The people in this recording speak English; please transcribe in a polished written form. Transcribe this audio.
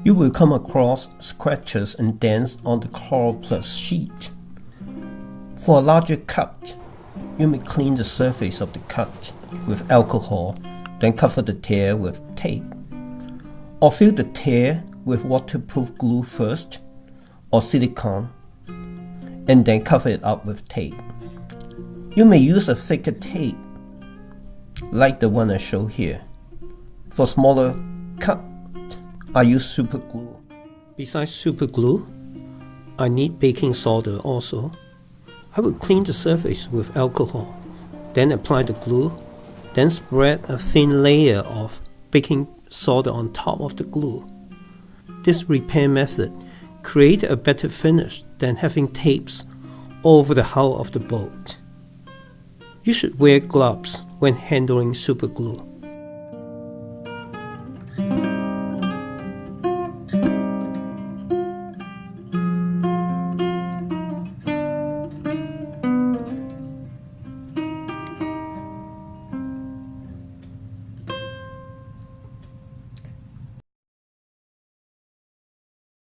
You will come across scratches and dents on the coroplast sheet. For a larger cut, you may clean the surface of the cut with alcohol, then cover the tear with tape. Or fill the tear with waterproof glue first, or silicone, and then cover it up with tape. You may use a thicker tape, like the one I show here. For smaller cut, I use super glue. Besides super glue, I need baking soda also. I will clean the surface with alcohol, then apply the glue, then spread a thin layer of baking soda on top of the glue. This repair method creates a better finish than having tapes over the hull of the boat. You should wear gloves when handling super glue.